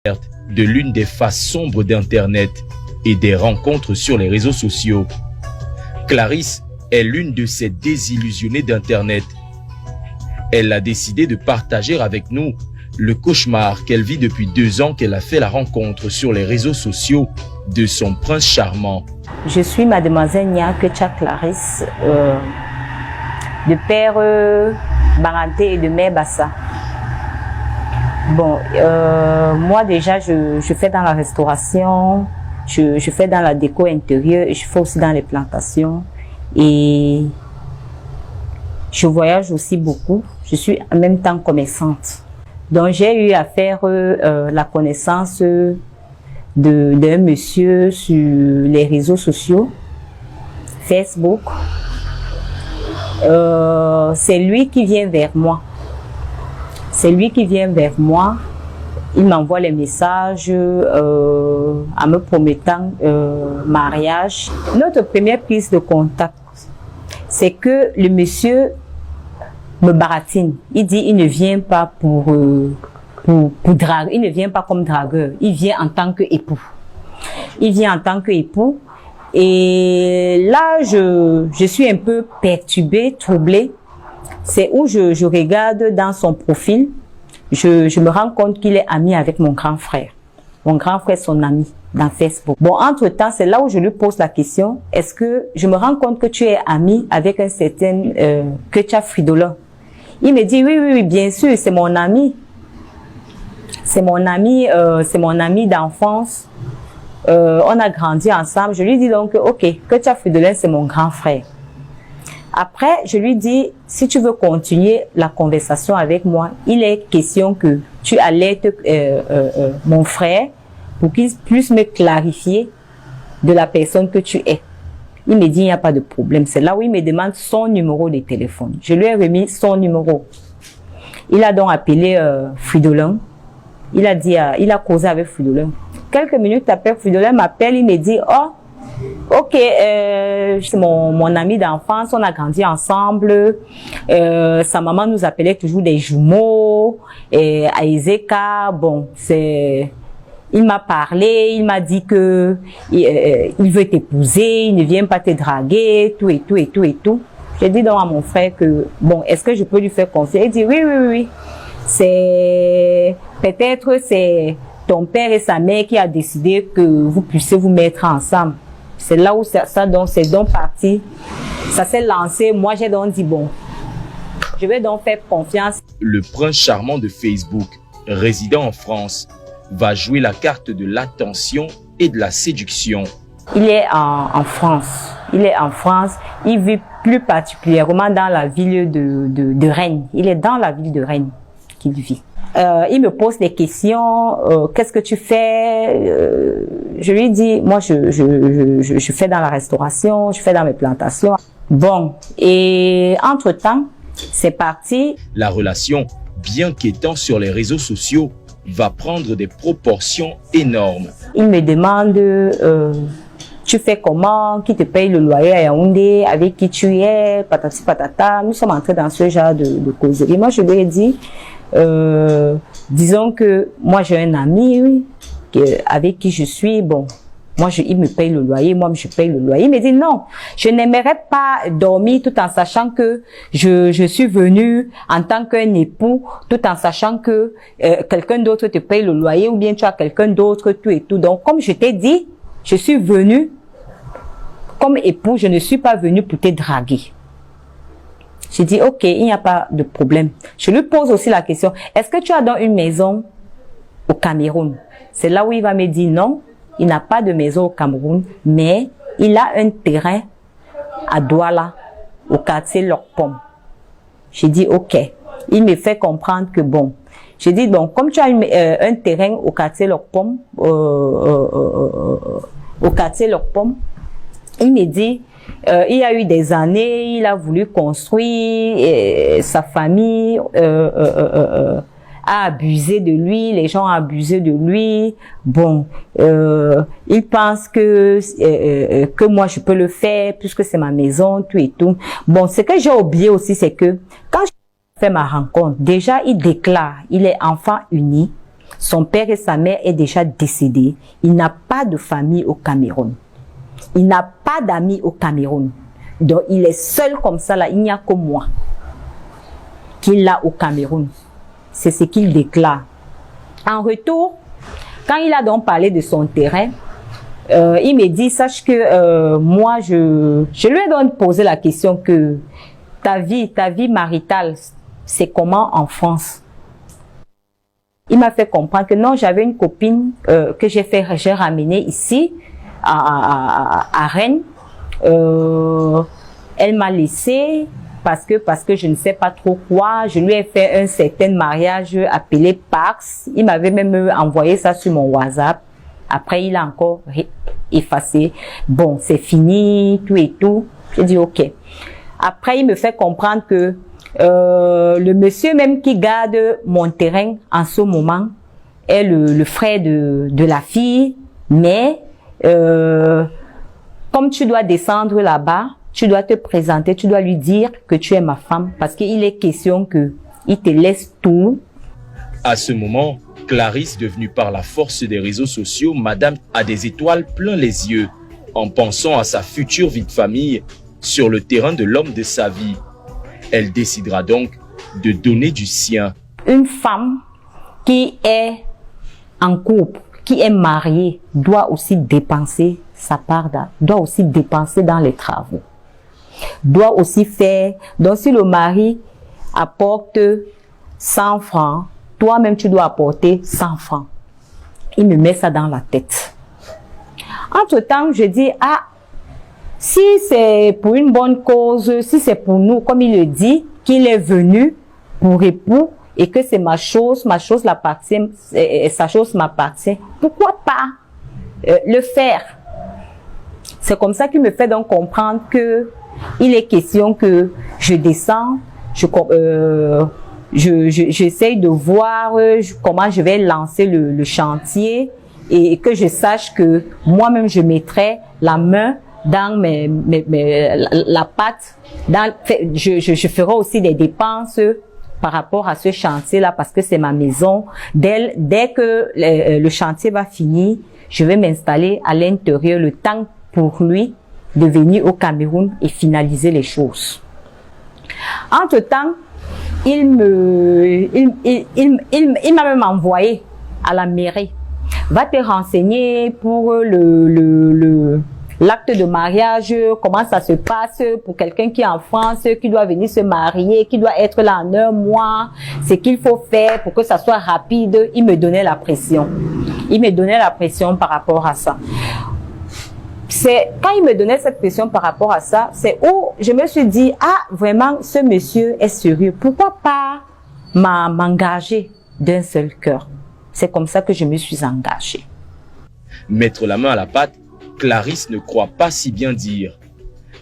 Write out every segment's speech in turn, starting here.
de l'une des faces sombres d'Internet et des rencontres sur les réseaux sociaux. Clarisse est l'une de ces désillusionnées d'Internet. Elle a décidé de partager avec nous le cauchemar qu'elle vit depuis 2 ans qu'elle a fait la rencontre sur les réseaux sociaux de son prince charmant. Je suis mademoiselle Nyakecha Clarisse, de père Baranté et de mère Bassa. Bon, moi déjà, je fais dans la restauration, je fais dans la déco intérieure, et je fais aussi dans les plantations. Et je voyage aussi beaucoup. Je suis en même temps commerçante. Donc j'ai eu à faire la connaissance d'un monsieur sur les réseaux sociaux, Facebook. C'est lui qui vient vers moi. C'est lui qui vient vers moi. Il m'envoie les messages en me promettant mariage. Notre première prise de contact, c'est que le monsieur me baratine. Il dit il ne vient pas pour draguer. Il ne vient pas comme dragueur. Il vient en tant qu'époux. Il vient en tant qu'époux. Et là, je suis un peu perturbée, troublée. C'est où je regarde dans son profil. Je me rends compte qu'il est ami avec mon grand frère. Mon grand frère est son ami dans Facebook. Bon, entre-temps, c'est là où je lui pose la question. Est-ce que je me rends compte que tu es ami avec un certain Kecha Fridolin? Il me dit oui, bien sûr, c'est mon ami. C'est mon ami d'enfance. On a grandi ensemble. Je lui dis donc, ok, Kecha Fridolin, c'est mon grand frère. Après, je lui dis, si tu veux continuer la conversation avec moi, il est question que tu alertes mon frère pour qu'il puisse me clarifier de la personne que tu es. Il me dit, il n'y a pas de problème. C'est là où il me demande son numéro de téléphone. Je lui ai remis son numéro. Il a donc appelé Fridolin. Il a causé avec Fridolin. Quelques minutes après, Fridolin m'appelle, il me dit, oh, ok, c'est mon ami d'enfance, on a grandi ensemble. Sa maman nous appelait toujours des jumeaux. Aizeka, bon, il m'a parlé, il m'a dit que il veut t'épouser, il ne vient pas te draguer, tout et tout et tout et tout. J'ai dit donc à mon frère que, bon, est-ce que je peux lui faire confiance? Il dit oui. Peut-être c'est ton père et sa mère qui a décidé que vous puissiez vous mettre ensemble. C'est là où c'est donc parti. Ça s'est lancé. Moi, j'ai donc dit, bon, je vais donc faire confiance. Le prince charmant de Facebook, résident en France, va jouer la carte de l'attention et de la séduction. Il est en France. Il vit plus particulièrement dans la ville de Rennes. Il est dans la ville de Rennes qu'il vit. Il me pose des questions, qu'est-ce que tu fais? Je lui dis, moi je fais dans la restauration, je fais dans mes plantations. Bon, et entre-temps, c'est parti. La relation, bien qu'étant sur les réseaux sociaux, va prendre des proportions énormes. Il me demande, tu fais comment, qui te paye le loyer à Yaoundé, avec qui tu es, patati patata. Nous sommes entrés dans ce genre de causerie. Moi, je lui ai dit, disons que moi j'ai un ami avec qui je suis, bon, moi il me paye le loyer, moi je paye le loyer. Il me dit non, je n'aimerais pas dormir tout en sachant que je suis venu en tant qu'un époux, tout en sachant que quelqu'un d'autre te paye le loyer ou bien tu as quelqu'un d'autre, tout et tout. Donc comme je t'ai dit, je suis venu comme époux, je ne suis pas venu pour te draguer. J'ai dit, ok, il n'y a pas de problème. Je lui pose aussi la question, est-ce que tu as dans une maison au Cameroun? C'est là où il va me dire non, il n'a pas de maison au Cameroun, mais il a un terrain à Douala, au quartier Lokpom. J'ai dit, ok. Il me fait comprendre que bon. J'ai dit, donc, comme tu as un terrain au quartier Lokpom, il me dit, il y a eu des années, il a voulu construire, sa famille a abusé de lui, les gens ont abusé de lui. Bon, il pense que moi je peux le faire puisque c'est ma maison, tout et tout. Bon, ce que j'ai oublié aussi, c'est que quand j'ai fait ma rencontre, déjà il déclare, il est enfant uni. Son père et sa mère est déjà décédés. Il n'a pas de famille au Cameroun. Il n'a pas d'amis au Cameroun. Donc, il est seul comme ça là. Il n'y a que moi qu'il a au Cameroun. C'est ce qu'il déclare. En retour, quand il a donc parlé de son terrain, il me dit, sache que moi, je lui ai donc posé la question que ta vie maritale, c'est comment en France? Il m'a fait comprendre que non, j'avais une copine que j'ai ramenée ici à Rennes. Elle m'a laissé parce que je ne sais pas trop quoi. Je lui ai fait un certain mariage appelé Pax. Il m'avait même envoyé ça sur mon WhatsApp. Après, il a encore effacé. Bon, c'est fini, tout et tout. J'ai dit ok. Après, il me fait comprendre que le monsieur même qui garde mon terrain en ce moment est le frère de la fille. Mais comme tu dois descendre là-bas, tu dois te présenter, tu dois lui dire que tu es ma femme parce qu'il est question que il te laisse tout. À ce moment, Clarisse, devenue par la force des réseaux sociaux, madame a des étoiles plein les yeux en pensant à sa future vie de famille sur le terrain de l'homme de sa vie. Elle décidera donc de donner du sien. Une femme qui est en couple, qui est mariée, doit aussi dépenser sa part, doit aussi dépenser dans les travaux. Doit aussi faire, donc si le mari apporte 100 francs, toi-même tu dois apporter 100 francs. Il me met ça dans la tête. Entre-temps, je dis, ah, si c'est pour une bonne cause, si c'est pour nous, comme il le dit, qu'il est venu pour époux et que c'est ma chose l'appartient, sa chose m'appartient, pourquoi pas le faire? C'est comme ça qu'il me fait donc comprendre que il est question que je descends, j'essaye de voir comment je vais lancer le chantier et que je sache que moi-même je mettrai la main dans la pâte. Je ferai aussi des dépenses par rapport à ce chantier-là parce que c'est ma maison. Dès que le chantier va finir, je vais m'installer à l'intérieur le temps pour lui de venir au Cameroun et finaliser les choses. Entre-temps, il m'a même envoyé à la mairie. Va te renseigner pour l'acte de mariage, comment ça se passe pour quelqu'un qui est en France, qui doit venir se marier, qui doit être là en 1 mois, ce qu'il faut faire pour que ça soit rapide. Il me donnait la pression. Il me donnait la pression par rapport à ça. C'est quand il me donnait cette pression par rapport à ça, c'est où je me suis dit, ah, vraiment, ce monsieur est sérieux. Pourquoi pas m'engager d'un seul cœur? C'est comme ça que je me suis engagée. Mettre la main à la pâte, Clarisse ne croit pas si bien dire,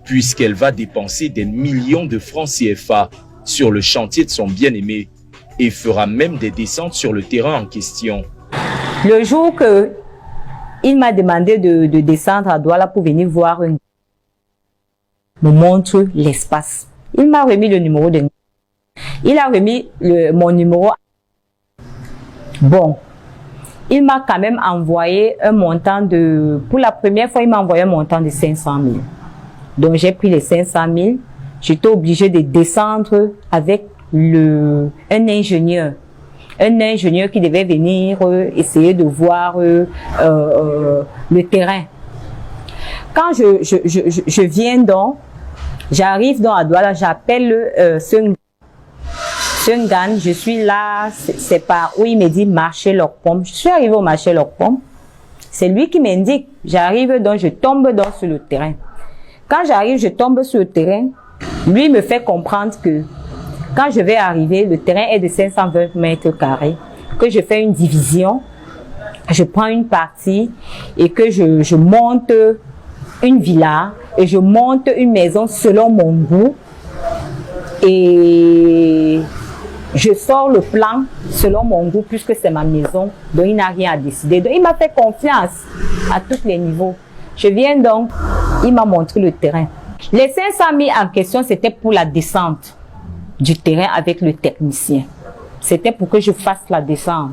puisqu'elle va dépenser des millions de francs CFA sur le chantier de son bien-aimé et fera même des descentes sur le terrain en question. Le jour que il m'a demandé de descendre à Douala pour venir voir me montre l'espace. Il m'a remis le numéro de... Il a remis mon numéro. Bon. Il m'a quand même envoyé un montant de... Pour la première fois, il m'a envoyé un montant de 500 000. Donc, j'ai pris les 500 000. J'étais obligée de descendre avec un ingénieur. Un ingénieur qui devait venir essayer de voir le terrain. Quand je viens donc, j'arrive donc à Douala, j'appelle Sungan, je suis là, c'est par où il me dit marché Locpom. Je suis arrivée au marché Locpom. C'est lui qui m'indique. J'arrive donc, je tombe donc sur le terrain. Quand j'arrive, je tombe sur le terrain. Lui me fait comprendre que quand je vais arriver, le terrain est de 520 mètres carrés, que je fais une division, je prends une partie et que je monte une villa et je monte une maison selon mon goût et je sors le plan selon mon goût puisque c'est ma maison, donc il n'a rien à décider. Donc il m'a fait confiance à tous les niveaux. Je viens donc, il m'a montré le terrain. Les 500 000 en question, c'était pour la descente du terrain avec le technicien. C'était pour que je fasse la descente.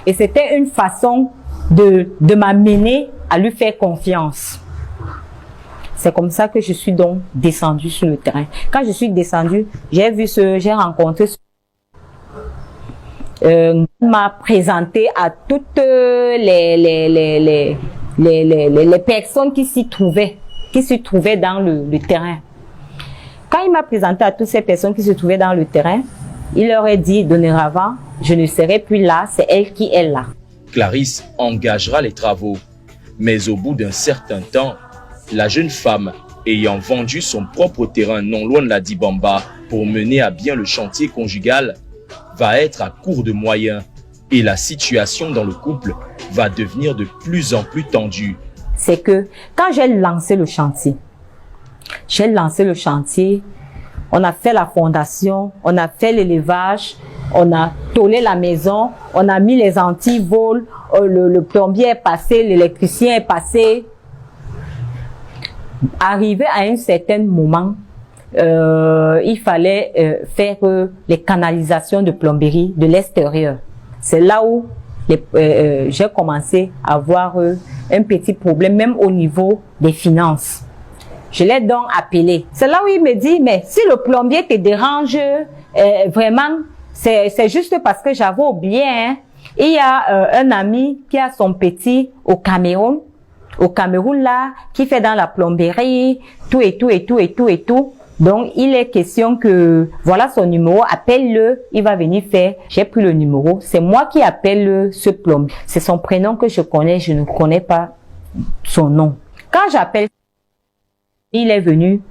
Et c'était une façon de m'amener à lui faire confiance. C'est comme ça que je suis donc descendue sur le terrain. Quand je suis descendue, j'ai rencontré m'a présenté à toutes les personnes qui s'y trouvaient dans le terrain. Quand il m'a présenté à toutes ces personnes qui se trouvaient dans le terrain, il leur a dit, dorénavant, je ne serai plus là, c'est elle qui est là. Clarisse engagera les travaux, mais au bout d'un certain temps, la jeune femme, ayant vendu son propre terrain non loin de la Dibamba pour mener à bien le chantier conjugal, va être à court de moyens et la situation dans le couple va devenir de plus en plus tendue. C'est que quand j'ai lancé le chantier, on a fait la fondation, on a fait l'élevage, on a tôlé la maison, on a mis les antivols, le plombier est passé, l'électricien est passé. Arrivé à un certain moment, il fallait faire les canalisations de plomberie de l'extérieur. C'est là où j'ai commencé à avoir un petit problème, même au niveau des finances. Je l'ai donc appelé. C'est là où il me dit, mais si le plombier te dérange, vraiment, c'est juste parce que j'avais oublié. Hein. Il y a un ami qui a son petit au Cameroun là, qui fait dans la plomberie, tout. Donc, il est question que, voilà son numéro, appelle-le, il va venir faire. J'ai pris le numéro, c'est moi qui appelle ce plombier. C'est son prénom que je connais, je ne connais pas son nom. Quand j'appelle, il est venu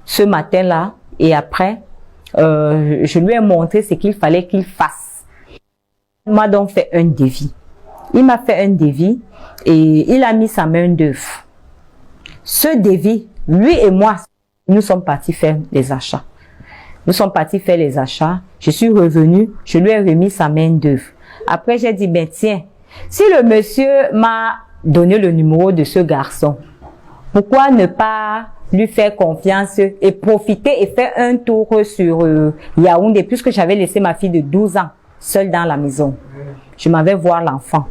ce matin-là et après, je lui ai montré ce qu'il fallait qu'il fasse. Il m'a donc fait un devis. Il m'a fait un devis et il a mis sa main d'œuvre. Ce devis, lui et moi, nous sommes partis faire les achats. Je suis revenue, je lui ai remis sa main d'œuvre. Après, j'ai dit, ben tiens, si le monsieur m'a donné le numéro de ce garçon, pourquoi ne pas lui faire confiance et profiter et faire un tour sur Yaoundé, puisque j'avais laissé ma fille de 12 ans seule dans la maison. Je m'en vais voir l'enfant.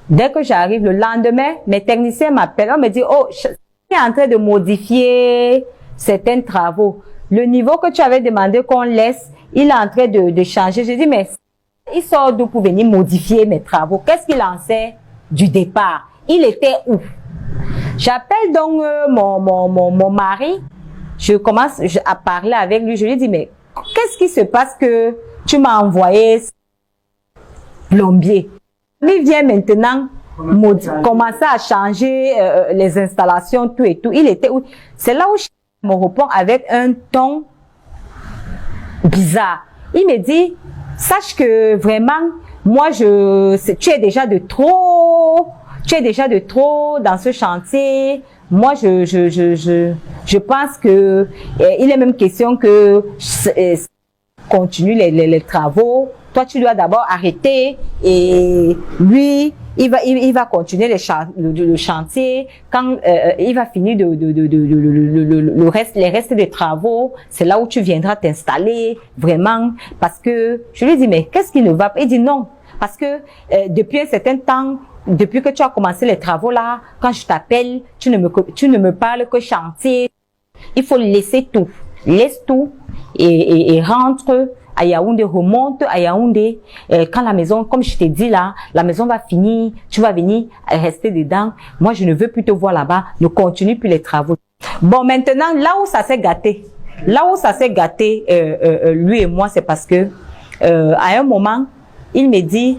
Dès que j'arrive le lendemain, mes techniciens m'appellent, on me dit, oh, je suis en train de modifier certains travaux. Le niveau que tu avais demandé qu'on laisse, il est en train de changer. Je dis, mais il sort d'où pour venir modifier mes travaux? Qu'est-ce qu'il en sait du départ? Il était où? J'appelle donc mon mari. Je commence à parler avec lui. Je lui dis, mais qu'est-ce qui se passe que tu m'as envoyé plombier? Il vient maintenant commencer à changer les installations, tout et tout. Il était où? C'est là où je me réponds avec un ton bizarre. Il me dit, sache que vraiment, moi, tu es déjà de trop dans ce chantier. Moi, je pense que il est même question que continue les travaux. Toi, tu dois d'abord arrêter et lui, il va continuer le chantier. Quand il va finir les restes des travaux, c'est là où tu viendras t'installer vraiment. Parce que je lui dis, mais qu'est-ce qui ne va pas? Il dit non, parce que depuis un certain temps, depuis que tu as commencé les travaux là, quand je t'appelle, tu ne me parles que chantier. Il faut laisser tout, laisse tout et rentre à Yaoundé, remonte à Yaoundé. Quand la maison, comme je t'ai dit là, la maison va finir, tu vas venir rester dedans. Moi, je ne veux plus te voir là-bas. Ne continue plus les travaux. Bon, maintenant, là où ça s'est gâté, lui et moi, c'est parce que à un moment, il me dit,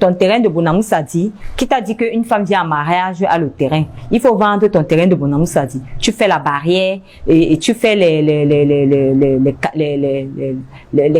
ton terrain de Bonamoussadi, qui t'a dit qu'une femme vient en mariage à le terrain. Il faut vendre ton terrain de Bonamoussadi. Tu fais la barrière et tu fais les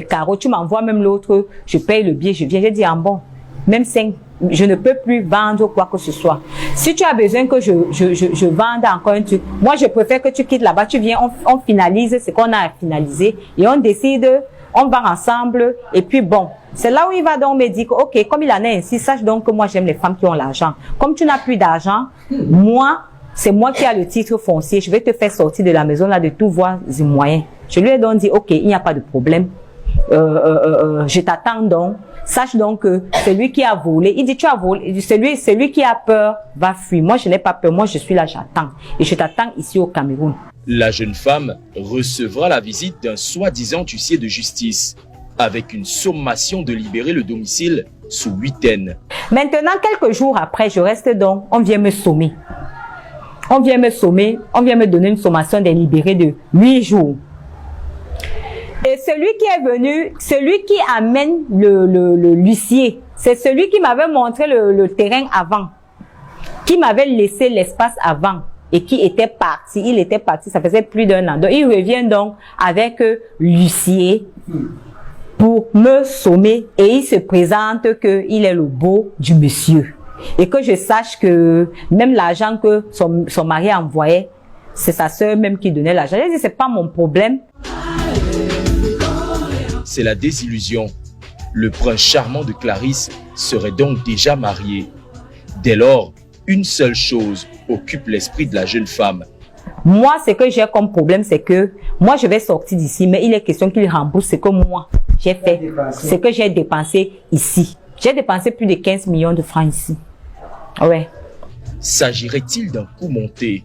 carreaux. Tu m'envoies même l'autre. Je paye le billet, je viens. J'ai dit, bon, même 5, je ne peux plus vendre quoi que ce soit. Si tu as besoin que je vende encore un truc, moi je préfère que tu quittes là-bas. Tu viens, on finalise ce qu'on a à finaliser et on décide, on va ensemble et puis bon. C'est là où il va donc me dire que, ok, comme il en est ainsi, sache donc que moi j'aime les femmes qui ont l'argent. Comme tu n'as plus d'argent, moi, c'est moi qui ai le titre foncier. Je vais te faire sortir de la maison là de tout voies et moyens. Je lui ai donc dit, ok, il n'y a pas de problème. Je t'attends donc. Sache donc que celui qui a volé, il dit tu as volé, il dit, celui qui a peur va fuir. Moi, je n'ai pas peur, moi je suis là, j'attends. Et je t'attends ici au Cameroun. La jeune femme recevra la visite d'un soi-disant huissier de justice avec une sommation de libérer le domicile sous huitaine. Maintenant, quelques jours après, je reste donc, on vient me sommer. On vient me donner une sommation de libérer de 8 jours. Et celui qui est venu, celui qui amène l'huissier, c'est celui qui m'avait montré le terrain avant, qui m'avait laissé l'espace avant et qui était parti. Il était parti, ça faisait plus d'1 an. Donc, il revient donc avec l'huissier pour me sommer et il se présente qu'il est le beau du monsieur. Et que je sache que même l'argent que son mari envoyait, c'est sa sœur même qui donnait l'argent. Je dis, c'est pas mon problème. C'est la désillusion. Le prince charmant de Clarisse serait donc déjà marié. Dès lors, une seule chose occupe l'esprit de la jeune femme. Moi, ce que j'ai comme problème, c'est que moi, je vais sortir d'ici, mais il est question qu'il rembourse ce que moi, j'ai fait, ce que j'ai dépensé ici. J'ai dépensé plus de 15 millions de francs ici. Ouais. S'agirait-il d'un coup monté,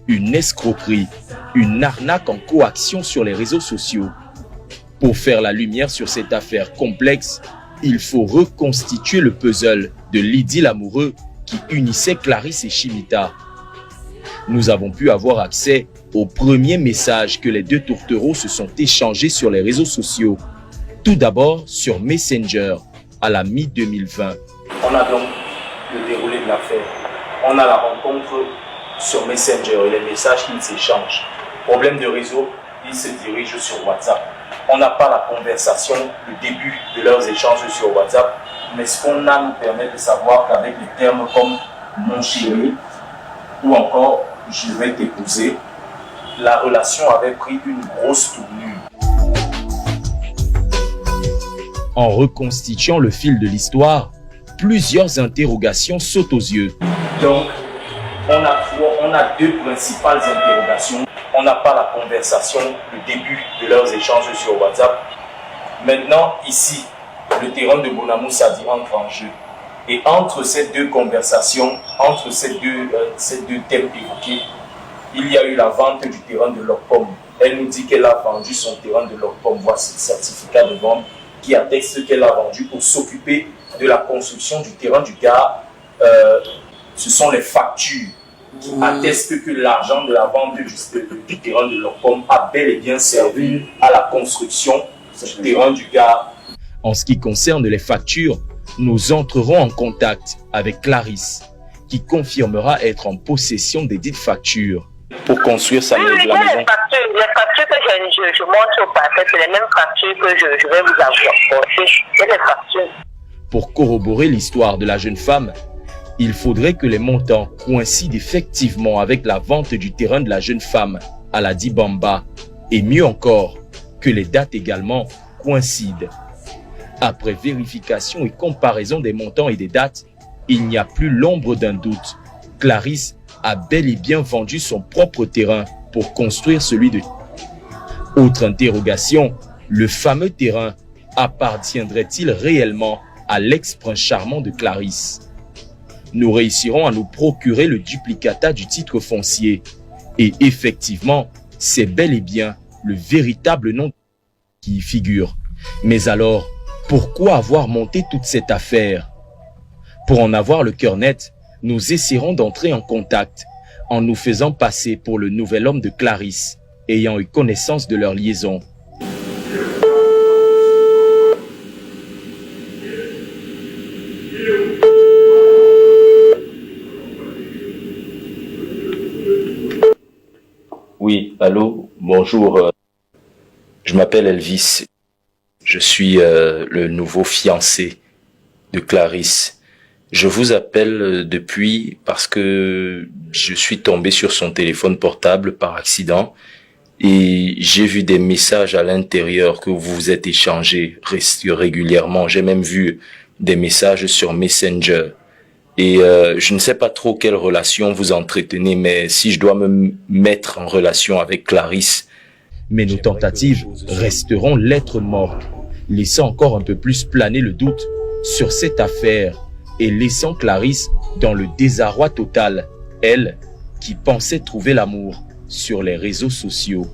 une escroquerie, une arnaque en coaction sur les réseaux sociaux? Pour faire la lumière sur cette affaire complexe, il faut reconstituer le puzzle de l'idylle amoureux qui unissait Clarisse et Chimita. Nous avons pu avoir accès aux premiers messages que les deux tourtereaux se sont échangés sur les réseaux sociaux. Tout d'abord sur Messenger, à la mi-2020. On a donc le déroulé de l'affaire. On a la rencontre sur Messenger et les messages qu'ils s'échangent. Problème de réseau, ils se dirigent sur WhatsApp. On n'a pas la conversation, le début de leurs échanges sur WhatsApp, mais ce qu'on a nous permet de savoir qu'avec des termes comme « mon chéri » ou encore « je vais t'épouser », la relation avait pris une grosse tournure. En reconstituant le fil de l'histoire, plusieurs interrogations sautent aux yeux. Donc, on a deux principales interrogations. On n'a pas la conversation, le début de leurs échanges sur WhatsApp. Maintenant, ici, le terrain de Bonamou Sadi entre en jeu. Et entre ces deux conversations, entre ces deux thèmes évoqués, il y a eu la vente du terrain de Lopom. Elle nous dit qu'elle a vendu son terrain de Lopom. Voici le certificat de vente qui atteste qu'elle a vendu pour s'occuper de la construction du terrain du gars. Ce sont les factures qui attestent que l'argent de la vente du terrain de Lopom a bel et bien servi à la construction du terrain du gars. En ce qui concerne les factures, nous entrerons en contact avec Clarisse, qui confirmera être en possession des dites factures. Pour construire sa maison. Les factures que je montre au parquet, c'est les mêmes factures que je vais vous apporter. C'est les factures. Pour corroborer l'histoire de la jeune femme, il faudrait que les montants coïncident effectivement avec la vente du terrain de la jeune femme à la Dibamba, et mieux encore, que les dates également coïncident. Après vérification et comparaison des montants et des dates, il n'y a plus l'ombre d'un doute. Clarisse a bel et bien vendu son propre terrain pour construire celui de... Autre interrogation, le fameux terrain appartiendrait-il réellement à l'ex-prince charmant de Clarisse? Nous réussirons à nous procurer le duplicata du titre foncier. Et effectivement, c'est bel et bien le véritable nom qui y figure. Mais alors, pourquoi avoir monté toute cette affaire? Pour en avoir le cœur net, nous essaierons d'entrer en contact en nous faisant passer pour le nouvel homme de Clarisse, ayant eu connaissance de leur liaison. Oui, allô, bonjour. Je m'appelle Elvis. Je suis le nouveau fiancé de Clarisse. Je vous appelle depuis parce que je suis tombé sur son téléphone portable par accident et j'ai vu des messages à l'intérieur que vous vous êtes échangés régulièrement. J'ai même vu des messages sur Messenger. Et je ne sais pas trop quelle relation vous entretenez, mais si je dois me mettre en relation avec Clarisse... Mais nos tentatives resteront lettres mortes, laissant encore un peu plus planer le doute sur cette affaire et laissant Clarisse dans le désarroi total, elle qui pensait trouver l'amour sur les réseaux sociaux.